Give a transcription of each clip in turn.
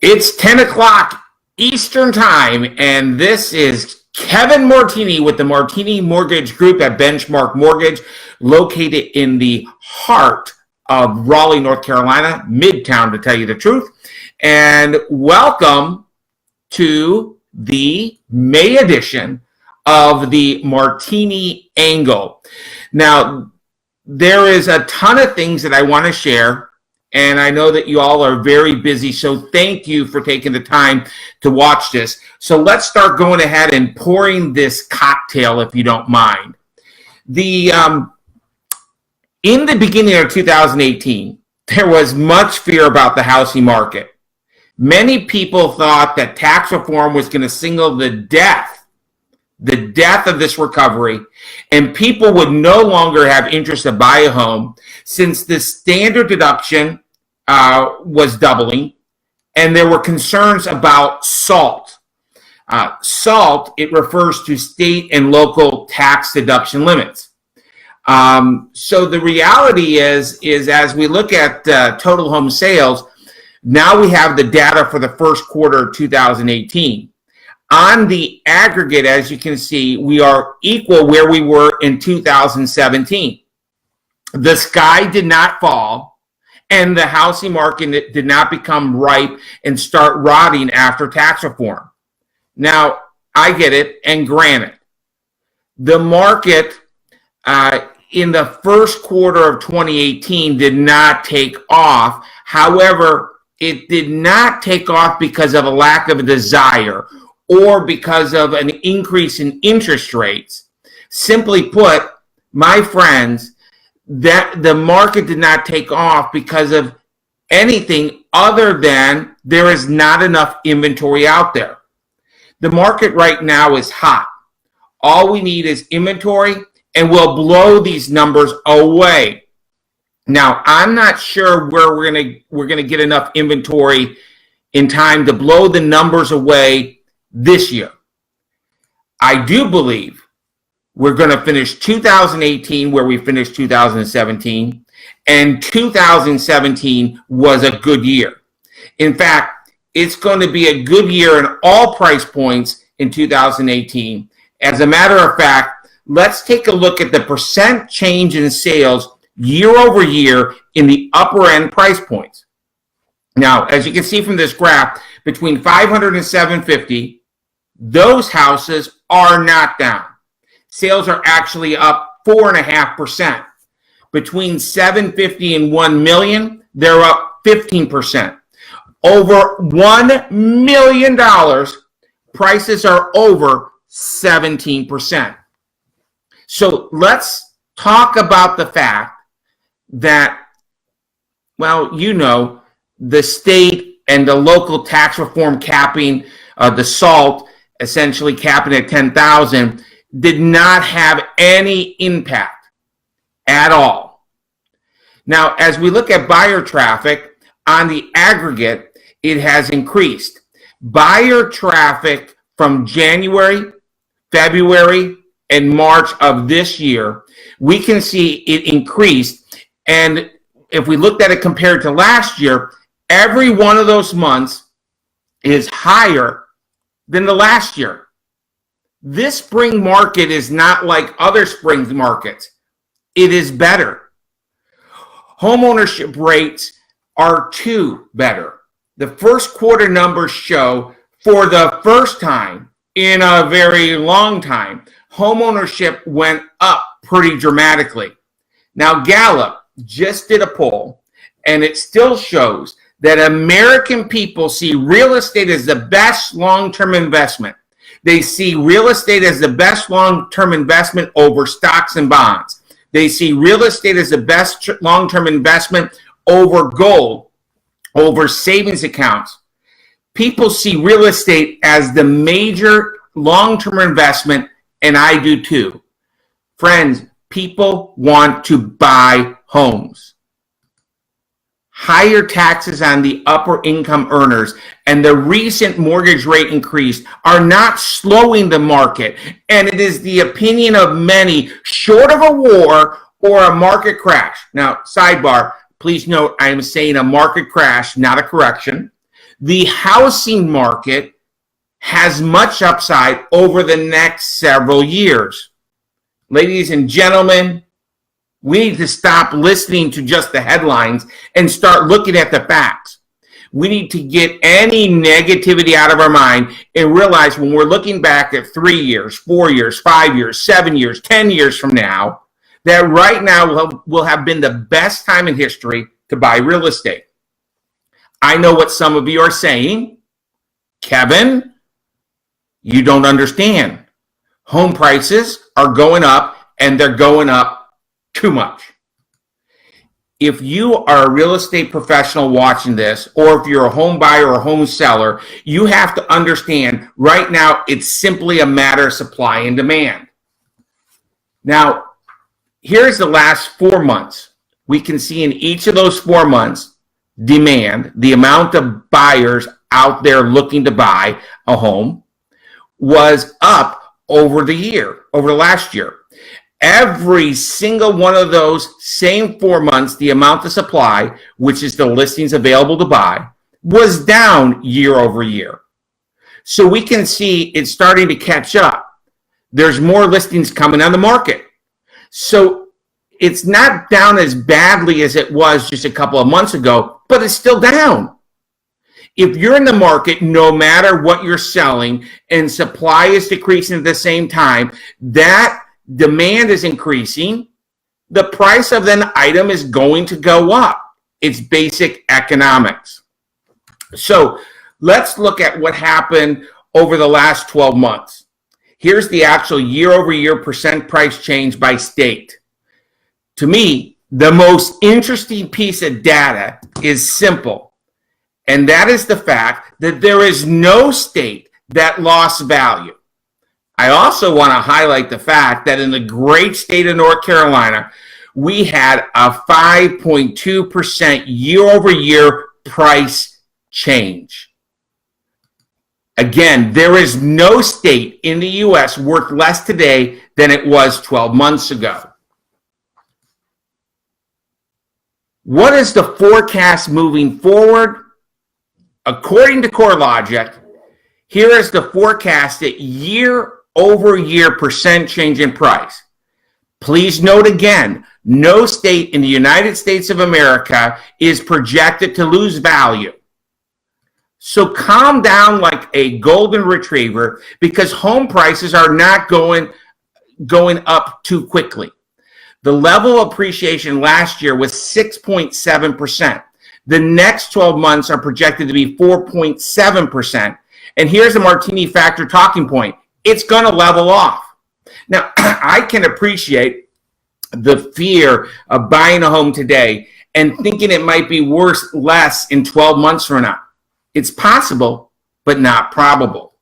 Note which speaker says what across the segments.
Speaker 1: It's 10 o'clock Eastern Time, and this is Kevin Martini with the Martini Mortgage Group at Benchmark Mortgage, located in the heart of Raleigh, North Carolina, Midtown, to tell you the truth. And welcome to the May edition of the Martini Angle. Now, there is a ton of things that I want to share, and I know that you all are very busy, so thank you for taking the time to watch this. So let's start going ahead and pouring this cocktail, if you don't mind. In the beginning of 2018, there was much fear about the housing market. Many people thought that tax reform was going to signal the death of this recovery, and people would no longer have interest to buy a home since the standard deduction was doubling, and there were concerns about SALT. SALT, it refers to state and local tax deduction limits. So the reality is as we look at total home sales, now we have the data for the first quarter of 2018. On the aggregate, as you can see, we are equal where we were in 2017. The sky did not fall, and the housing market did not become ripe and start rotting after tax reform. Now, I get it, and granted, the market in the first quarter of 2018 did not take off. However, it did not take off because of a lack of a desire or because of an increase in interest rates. Simply put, my friends, that the market did not take off because of anything other than there is not enough inventory out there. The market right now is hot. All we need is inventory, and we'll blow these numbers away. Now, I'm not sure where we're gonna get enough inventory in time to blow the numbers away this year. I do believe we're going to finish 2018 where we finished 2017, and 2017 was a good year. In fact, it's going to be a good year in all price points in 2018. As a matter of fact, let's take a look at the percent change in sales year over year in the upper end price points. Now, as you can see from this graph, between 500 and 750, those houses are not down. Sales are actually up 4.5%. Between 750 and 1 million, they're up 15%. Over $1 million, prices are over 17%. So let's talk about the fact that, well, you know, the state and the local tax reform capping, the SALT, essentially capping at 10,000, did not have any impact at all. Now, as we look at buyer traffic, on the aggregate, it has increased. Buyer traffic from January, February, and March of this year, we can see it increased. And if we looked at it compared to last year, every one of those months is higher than the last year. This spring market is not like other spring markets. It is better. Homeownership rates are too better. The first quarter numbers show, for the first time in a very long time, homeownership went up pretty dramatically. Now, Gallup just did a poll, and it still shows that American people see real estate as the best long-term investment. They see real estate as the best long-term investment over stocks and bonds. They see real estate as the best long-term investment over gold, over savings accounts. People see real estate as the major long-term investment, and I do too. Friends, people want to buy homes. Higher taxes on the upper income earners and the recent mortgage rate increase are not slowing the market, and it is the opinion of many, short of a war or a market crash. Now, sidebar, please note I am saying a market crash, not a correction. The housing market has much upside over the next several years. Ladies and gentlemen, we need to stop listening to just the headlines and start looking at the facts. We need to get any negativity out of our mind and realize when we're looking back at 3 years, 4 years, 5 years, 7 years, 10 years from now, that right now will have been the best time in history to buy real estate. I know what some of you are saying. Kevin, you don't understand. Home prices are going up, and they're going up too much. If you are a real estate professional watching this, or if you're a home buyer or a home seller, you have to understand right now it's simply a matter of supply and demand. Now, here's the last 4 months. We can see in each of those 4 months, demand, the amount of buyers out there looking to buy a home, was up over the last year. Every single one of those same 4 months, the amount of supply, which is the listings available to buy, was down year over year. So we can see it's starting to catch up. There's more listings coming on the market. So it's not down as badly as it was just a couple of months ago, but it's still down. If you're in the market, no matter what you're selling, and supply is decreasing at the same time, that demand is increasing, the price of an item is going to go up. It's basic economics. So let's look at what happened over the last 12 months. Here's the actual year-over-year percent price change by state. To me, the most interesting piece of data is simple, and that is the fact that there is no state that lost value. I also want to highlight the fact that in the great state of North Carolina, we had a 5.2% year-over-year price change. Again, there is no state in the U.S. worth less today than it was 12 months ago. What is the forecast moving forward? According to CoreLogic, here is the forecasted year-over-year percent change in price. Please note again, no state in the United States of America is projected to lose value. So calm down like a golden retriever, because home prices are not going up too quickly. The level of appreciation last year was 6.7%. The next 12 months are projected to be 4.7%. And here's the Martini factor talking point. It's going to level off. Now, I can appreciate the fear of buying a home today and thinking it might be worth less in 12 months from now. It's possible, but not probable.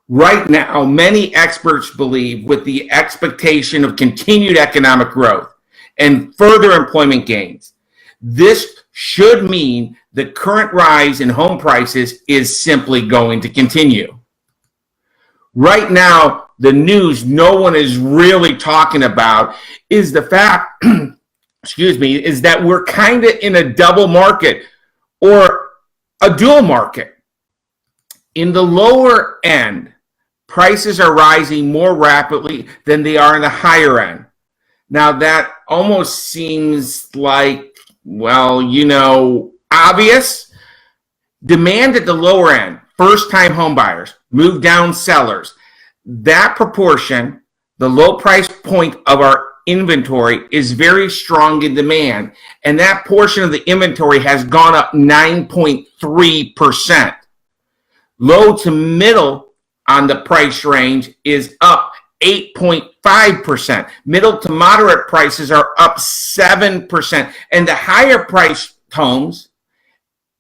Speaker 1: Right now, many experts believe with the expectation of continued economic growth and further employment gains, this should mean the current rise in home prices is simply going to continue. Right now, the news no one is really talking about is the fact, is that we're kind of in a double market or a dual market. In the lower end, prices are rising more rapidly than they are in the higher end. Now, that almost seems like, obvious. Demand at the lower end, first-time home buyers, move-down sellers, that proportion, the low price point of our inventory, is very strong in demand, and that portion of the inventory has gone up 9.3%. Low to middle on the price range is up 8.5%. Middle to moderate prices are up 7%, and the higher priced homes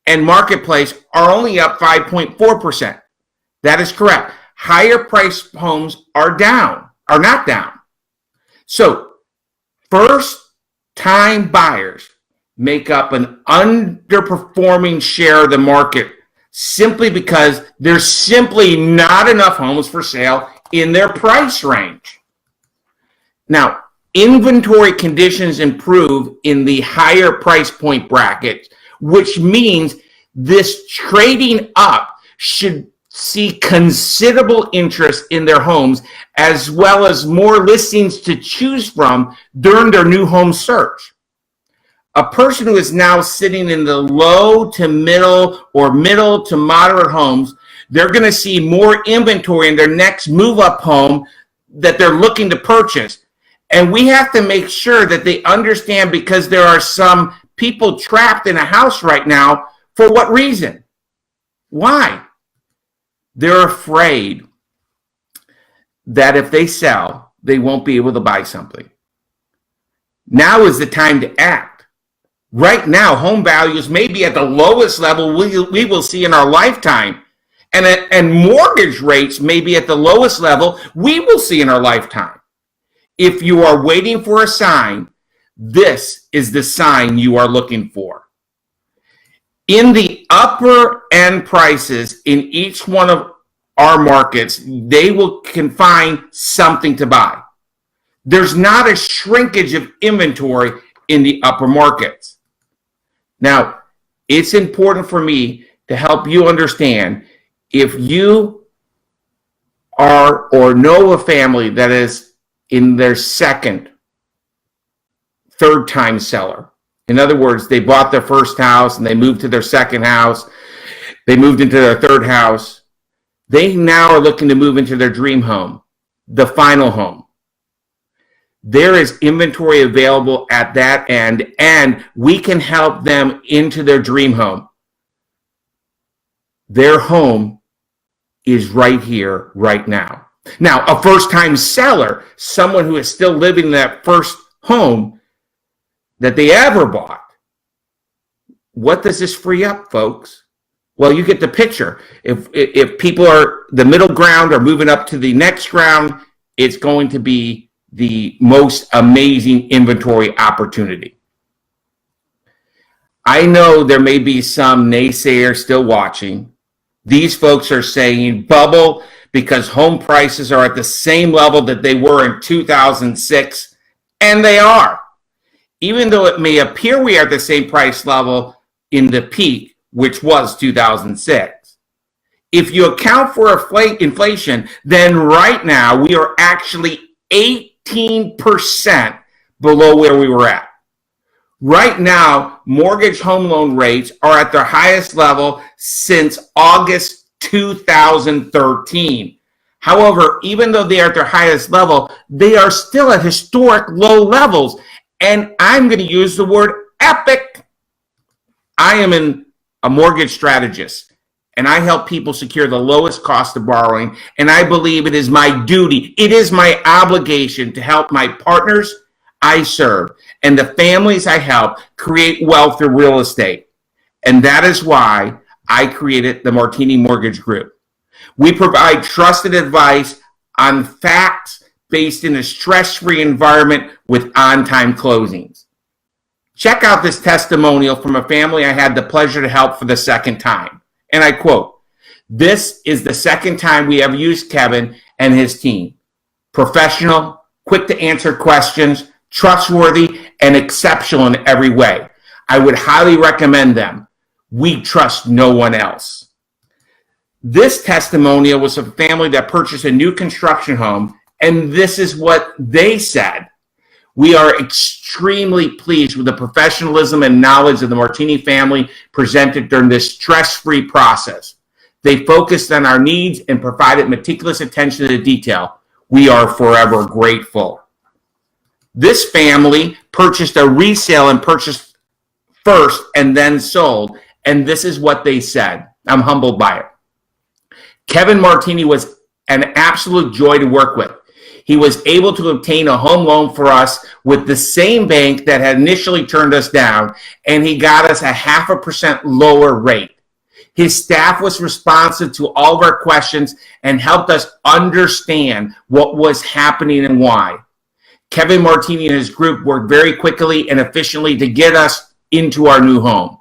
Speaker 1: and marketplace are only up 5.4%. That is correct. Higher priced homes are not down. So first time buyers make up an underperforming share of the market simply because there's simply not enough homes for sale in their price range. Now, inventory conditions improve in the higher price point bracket, which means this trading up should see considerable interest in their homes, as well as more listings to choose from during their new home search. A person who is now sitting in the low to middle or middle to moderate homes, they're going to see more inventory in their next move-up home that they're looking to purchase. And we have to make sure that they understand, because there are some people trapped in a house right now. For what reason? Why? They're afraid that if they sell, they won't be able to buy something. Now is the time to act. Right now, home values may be at the lowest level we will see in our lifetime. And mortgage rates may be at the lowest level we will see in our lifetime. If you are waiting for a sign, this is the sign you are looking for. In the upper end prices in each one of our markets, can find something to buy. There's not a shrinkage of inventory in the upper markets. Now, it's important for me to help you understand, if you are or know a family that is in their second, third time seller. In other words, they bought their first house and they moved to their second house. They moved into their third house. They now are looking to move into their dream home, the final home. There is inventory available at that end, and we can help them into their dream home. Their home is right here, right now. Now, a first-time seller, someone who is still living in that first home that they ever bought, what does this free up, folks? Well, you get the picture. If people are the middle ground or moving up to the next ground, it's going to be the most amazing inventory opportunity. I know there may be some naysayers still watching. These folks are saying bubble because home prices are at the same level that they were in 2006, and they are. Even though it may appear we are at the same price level in the peak, which was 2006. If you account for inflation, then right now we are actually 18% below where we were at. Right now, mortgage home loan rates are at their highest level since August 2013. However, even though they are at their highest level, they are still at historic low levels. And I'm going to use the word epic. I am a mortgage strategist, and I help people secure the lowest cost of borrowing. And I believe it is my duty, it is my obligation to help my partners I serve and the families I help create wealth through real estate. And that is why I created the Martini Mortgage Group. We provide trusted advice on facts based in a stress-free environment with on-time closings. Check out this testimonial from a family I had the pleasure to help for the second time. And I quote, "This is the second time we have used Kevin and his team. Professional, quick to answer questions, trustworthy, and exceptional in every way. I would highly recommend them. We trust no one else." This testimonial was a family that purchased a new construction home, and this is what they said. "We are extremely pleased with the professionalism and knowledge of the Martini family presented during this stress-free process. They focused on our needs and provided meticulous attention to detail. We are forever grateful." This family purchased a resale and purchased first and then sold, and this is what they said. I'm humbled by it. "Kevin Martini was an absolute joy to work with. He was able to obtain a home loan for us with the same bank that had initially turned us down, and he got us a 0.5% lower rate. His staff was responsive to all of our questions and helped us understand what was happening and why. Kevin Martini and his group worked very quickly and efficiently to get us into our new home.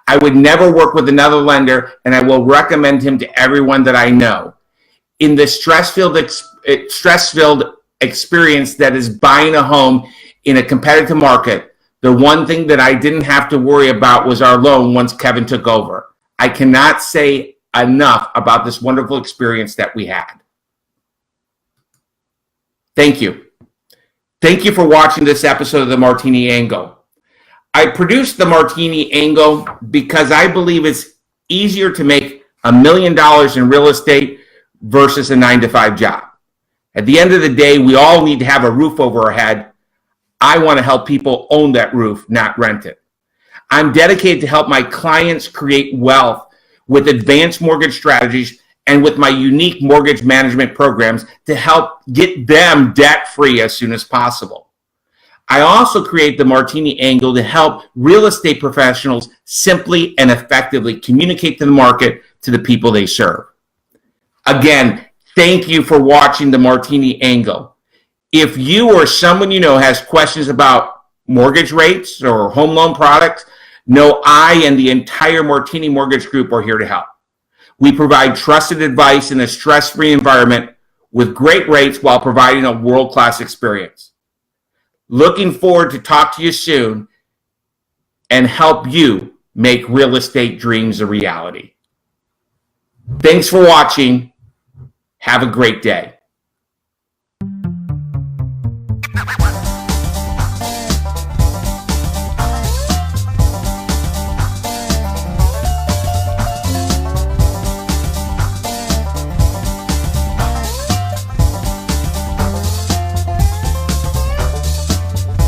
Speaker 1: I would never work with another lender, and I will recommend him to everyone that I know. In the stress-filled experience that is buying a home in a competitive market, the one thing that I didn't have to worry about was our loan once Kevin took over. I cannot say enough about this wonderful experience that we had. Thank you. Thank you for watching this episode of the Martini Angle. I produced the Martini Angle because I believe it's easier to make $1 million in real estate versus a 9-to-5 job. At the end of the day, we all need to have a roof over our head. I want to help people own that roof, not rent it. I'm dedicated to help my clients create wealth with advanced mortgage strategies and with my unique mortgage management programs to help get them debt-free as soon as possible. I also create the Martini Angle to help real estate professionals simply and effectively communicate to the market to the people they serve. Again, thank you for watching the Martini Angle. If you or someone you know has questions about mortgage rates or home loan products, know I and the entire Martini Mortgage Group are here to help. We provide trusted advice in a stress-free environment with great rates while providing a world-class experience. Looking forward to talk to you soon and help you make real estate dreams a reality. Thanks for watching. Have a great day.